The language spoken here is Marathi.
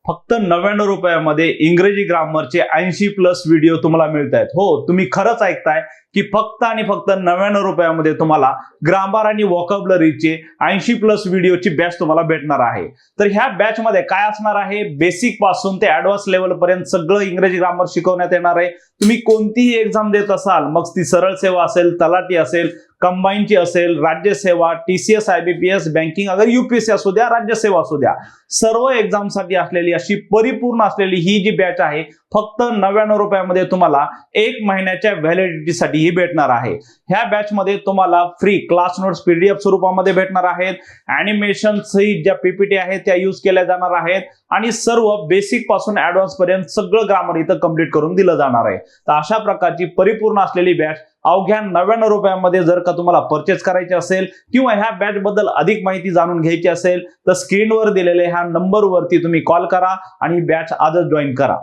फक्त 99 रुपयामध्ये इंग्रजी ग्रामरचे 80 प्लस व्हिडिओ तुम्हाला मिळत आहेत. हो, तुम्ही खरंच ऐकताय की फक्त आणि फक्त 99 रुपयामध्ये तुम्हाला ग्रामर आणि व्होकॅब्युलरीचे 80 प्लस व्हिडिओची बॅच तुम्हाला भेटणार आहे. तर ह्या बॅच मध्ये काय असणार आहे, बेसिक पासून ते ऍडव्हान्स लेवल पर्यंत सगळं इंग्रजी ग्रामर शिकवण्यात येणार आहे. तुम्ही कोणतीही एक्झाम देत असाल, मग ती सरळ सेवा असेल, तलाठी असेल, कंबाईनची असेल, राज्यसेवा, TCS, IBPS, बँकिंग, अगर UPSC असू द्या, राज्यसेवा असू द्या, सर्व एक्झाम साठी असलेली अशी परिपूर्ण असलेली ही जी बॅच आहे फक्त 99 रुपयामध्ये तुम्हाला 1 महिन्याच्या व्हॅलिडिटीसाठी ही भेटणार आहे. ह्या बॅच मध्ये तुम्हाला फ्री क्लास नोट्स PDF स्वरूपामध्ये भेटणार आहेत. अॅनिमेशन सहित ज्या PPT आहेत त्या यूज केल्या जाणार आहेत आणि सर्व बेसिक पासून ऍडव्हान्स पर्यंत सगळं ग्रामर इथं कंप्लीट करून दिलं जाणार आहे. तर अशा प्रकारची परिपूर्ण असलेली बॅच अवघ्या 99 रुपयामध्ये जर का तुम्हाला परचेस करायची असेल किंवा ह्या बॅच बद्दल अधिक माहिती जाणून घ्यायची असेल तर स्क्रीनवर दिलेल्या ह्या नंबरवरती तुम्ही कॉल करा आणि बॅच आजच जॉईन करा.